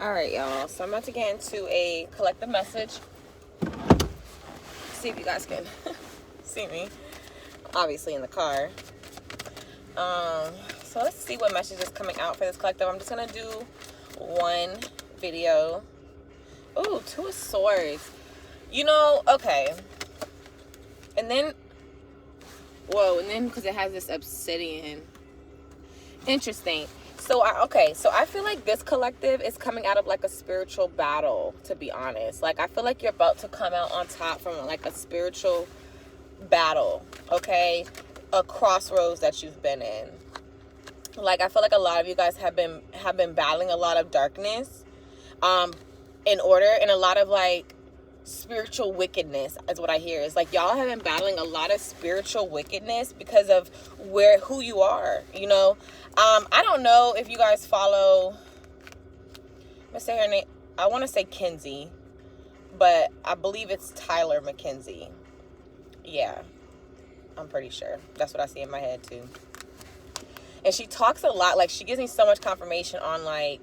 All right, y'all. So I'm about to get into a collective message. See if you guys can see me. Obviously in the car. So let's see what message is coming out for this collective. I'm just gonna do one video. Ooh, Two of Swords. Okay. And then, because it has this obsidian. Interesting. So I feel like this collective is coming out of like a spiritual battle, to be honest. Like, I feel like you're about to come out on top from like a spiritual battle, okay? A crossroads that you've been in. Like, I feel like a lot of you guys have been battling a lot of darkness, and a lot of like spiritual wickedness is what I hear. Is like y'all have been battling a lot of spiritual wickedness because of who you are, I don't know if you guys follow, let's say her name, I want to say Kinsey, but I believe it's Tyler McKenzie. Yeah, I'm pretty sure. That's what I see in my head too. And she talks a lot, like she gives me so much confirmation on like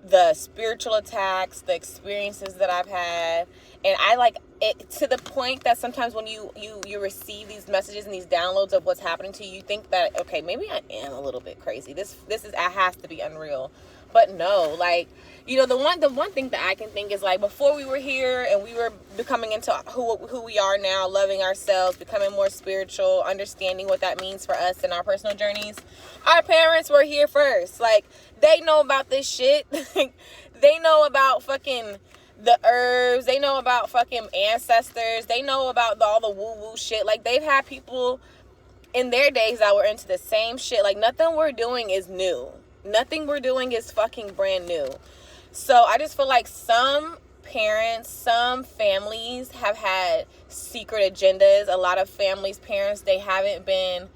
the spiritual attacks, the experiences that I've had. And I like it to the point that sometimes when you receive these messages and these downloads of what's happening to you, you think that, okay, maybe I am a little bit crazy. This has to be unreal. But no, like, the one thing that I can think is like before we were here and we were becoming into who we are now, loving ourselves, becoming more spiritual, understanding what that means for us in our personal journeys. Our parents were here first. Like, they know about this shit. They know about fucking the herbs. They know about fucking ancestors. They know about all the woo-woo shit. Like, they've had people in their days that were into the same shit. Like, nothing we're doing is new. Nothing we're doing is fucking brand new. So I just feel like some parents, some families have had secret agendas. A lot of families, parents, they haven't been...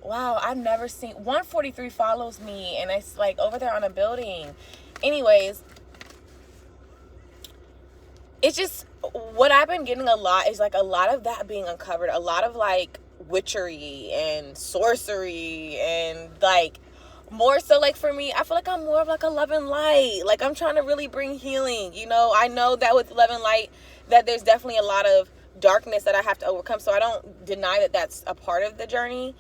Wow, I've never seen... 143 follows me, and it's like over there on a building. Anyways, it's just... What I've been getting a lot is like a lot of that being uncovered. A lot of like witchery and sorcery and like... More so, like, for me, I feel like I'm more of like a love and light. Like, I'm trying to really bring healing, I know that with love and light that there's definitely a lot of darkness that I have to overcome, so I don't deny that that's a part of the journey.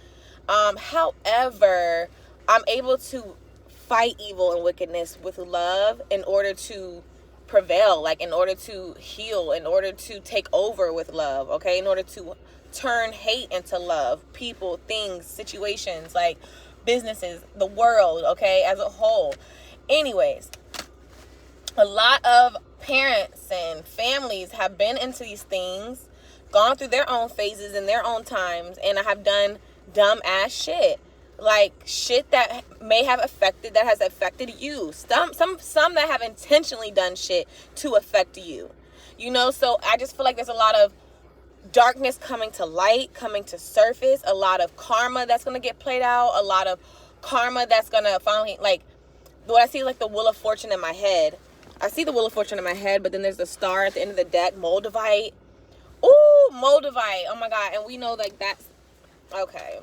However, I'm able to fight evil and wickedness with love in order to prevail, like in order to heal, in order to take over with love, okay? In order to turn hate into love, people, things, situations, like businesses, the world, okay, as a whole. Anyways, a lot of parents and families have been into these things, gone through their own phases in their own times, and have done dumb ass shit. Like shit that has affected you. Some that have intentionally done shit to affect you. So I just feel like there's a lot of darkness coming to light, coming to surface, a lot of karma that's going to get played out, a lot of karma that's going to finally, like, what I see, like the Wheel of Fortune in my head. I see the Wheel of Fortune in my head, but then there's the star at the end of the deck, Moldavite. Ooh, Moldavite. Oh my God. And we know, like, that's, okay.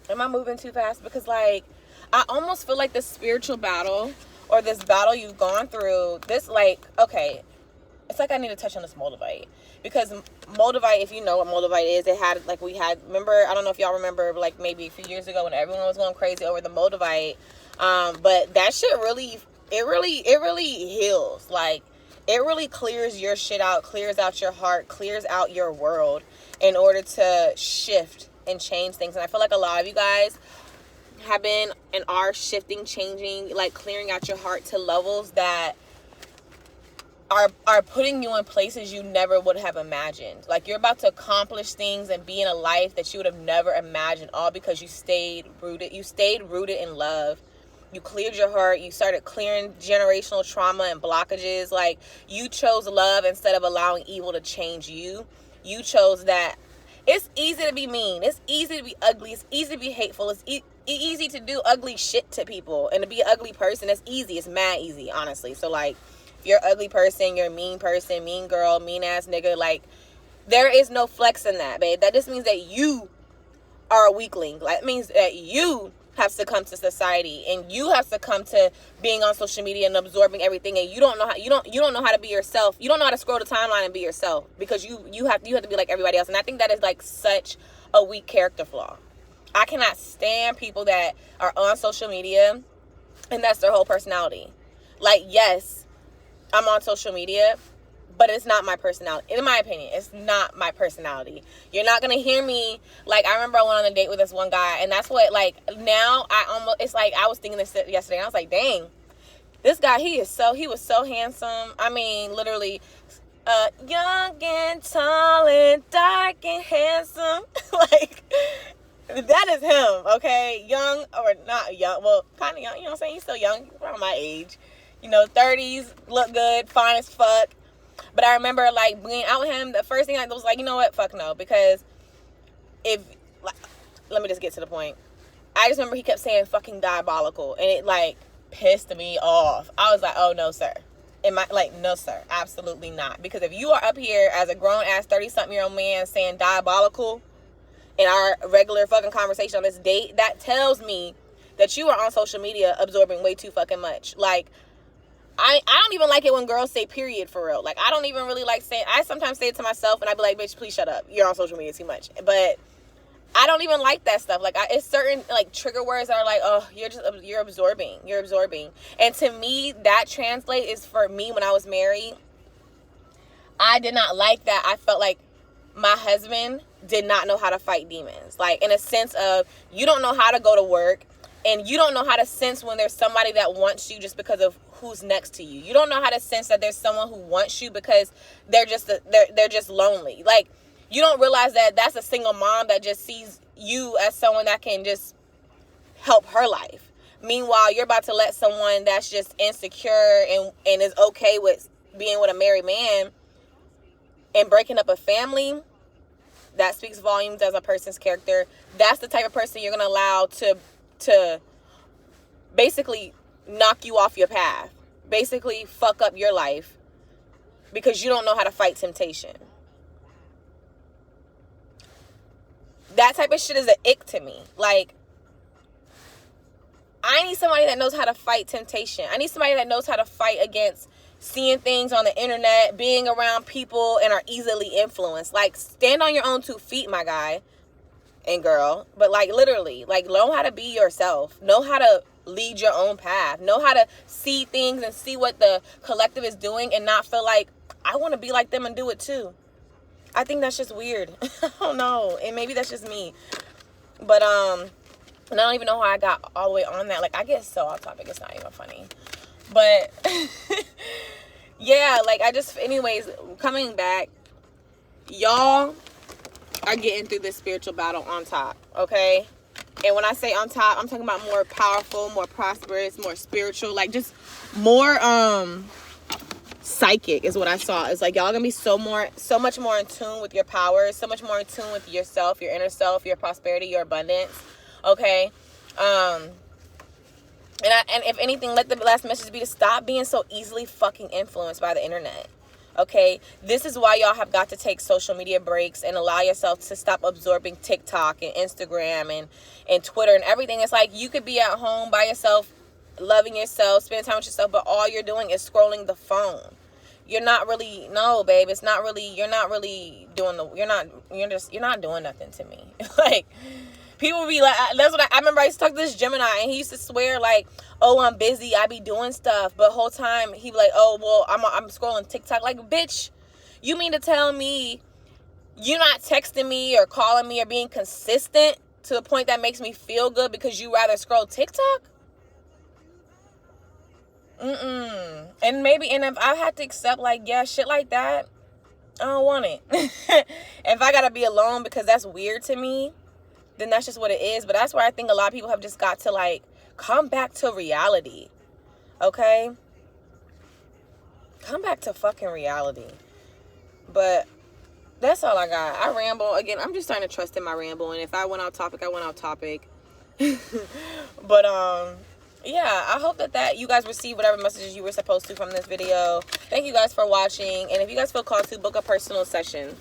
Am I moving too fast? Because, like, I almost feel like this spiritual battle or this battle you've gone through, this, like, okay, it's like I need to touch on this Moldavite. Because Moldavite, if you know what Moldavite is, remember, I don't know if y'all remember, like maybe a few years ago when everyone was going crazy over the Moldavite. But that shit really heals. Like, it really clears your shit out, clears out your heart, clears out your world in order to shift and change things. And I feel like a lot of you guys have been and are shifting, changing, like clearing out your heart to levels that are putting you in places you never would have imagined. Like, you're about to accomplish things and be in a life that you would have never imagined, all because you stayed rooted in love. You cleared your heart. You started clearing generational trauma and blockages. Like, you chose love instead of allowing evil to change you. You chose that. It's easy to be mean. It's easy to be ugly. It's easy to be hateful. It's easy to do ugly shit to people and to be an ugly person. It's easy. It's mad easy, honestly. So, like, if you're an ugly person, you're a mean person, mean girl, mean ass nigga, like, there is no flex in that, babe. That just means that you are a weakling. Like, it means that you have succumbed to society, and you have succumbed to being on social media and absorbing everything, and you don't know how to be yourself. You don't know how to scroll the timeline and be yourself, because you have to be like everybody else. And I think that is like such a weak character flaw. I cannot stand people that are on social media and that's their whole personality. Like, yes, I'm on social media, but it's not my personality. In my opinion, it's not my personality. You're not going to hear me. Like, I remember I went on a date with this one guy, and that's what, like, now it's like, I was thinking this yesterday, and I was like, dang, this guy, he was so handsome. I mean, literally, young and tall and dark and handsome. Like, that is him, okay? Young or not young, well, kind of young, you know what I'm saying? He's still young, he's around my age. 30s, look good, fine as fuck. But I remember, like, being out with him, the first thing I was like, you know what, fuck no. Because let me just get to the point. I just remember he kept saying fucking diabolical, and it, like, pissed me off. I was like, oh, no, sir. No, sir, absolutely not. Because if you are up here as a grown-ass 30-something-year-old man saying diabolical in our regular fucking conversation on this date, that tells me that you are on social media absorbing way too fucking much. Like, I don't even like it when girls say period for real. Like, I don't even really like saying, I sometimes say it to myself and I be like, bitch, please shut up. You're on social media too much. But I don't even like that stuff. Like, it's certain, like, trigger words that are like, oh, you're absorbing. And to me, that translate is for me when I was married. I did not like that. I felt like my husband did not know how to fight demons. Like, in a sense of, you don't know how to go to work, and you don't know how to sense when there's somebody that wants you just because of who's next to you. You don't know how to sense that there's someone who wants you because they're just lonely. Like, you don't realize that that's a single mom that just sees you as someone that can just help her life. Meanwhile, you're about to let someone that's just insecure and is okay with being with a married man and breaking up a family. That speaks volumes as a person's character. That's the type of person you're going to allow to basically knock you off your path. Basically fuck up your life because you don't know how to fight temptation. That type of shit is an ick to me. Like, I need somebody that knows how to fight temptation. I need somebody that knows how to fight against seeing things on the internet, being around people, and are easily influenced. Like, stand on your own 2 feet, my guy and girl. But, like, literally, like, know how to be yourself. Know how to lead your own path. Know how to see things and see what the collective is doing and not feel like, I want to be like them and do it too. I think that's just weird. I don't know. And maybe that's just me. But, and I don't even know how I got all the way on that. Like, I get so off topic, it's not even funny. But, yeah, like, anyways, coming back, y'all are getting through this spiritual battle on top, okay? And when I say on top, I'm talking about more powerful, more prosperous, more spiritual, like, just more, psychic is what I saw. It's like, y'all gonna be so much more in tune with your powers, so much more in tune with yourself, your inner self, your prosperity, your abundance, okay? And if anything, let the last message be to stop being so easily fucking influenced by the internet. Okay, this is why y'all have got to take social media breaks and allow yourself to stop absorbing TikTok and Instagram and Twitter and everything. It's like, you could be at home by yourself, loving yourself, spending time with yourself, but all you're doing is scrolling the phone. You're not really, no, babe, it's not really, you're not really doing you're not doing nothing to me. Like, people be like, that's what I remember. I used to talk to this Gemini, and he used to swear, like, oh, I'm busy, I be doing stuff, but whole time he be like, oh, well, I'm scrolling TikTok. Like, bitch, you mean to tell me you're not texting me or calling me or being consistent to the point that makes me feel good because you rather scroll TikTok? And if I had to accept, like, yeah, shit like that, I don't want it. If I gotta be alone because that's weird to me, then that's just what it is. But that's where I think a lot of people have just got to, like, come back to reality. Okay? Come back to fucking reality. But that's all I got. I ramble. Again, I'm just starting to trust in my ramble. And if I went off topic, I went off topic. But, yeah, I hope that you guys receive whatever messages you were supposed to from this video. Thank you guys for watching. And if you guys feel called to, book a personal session.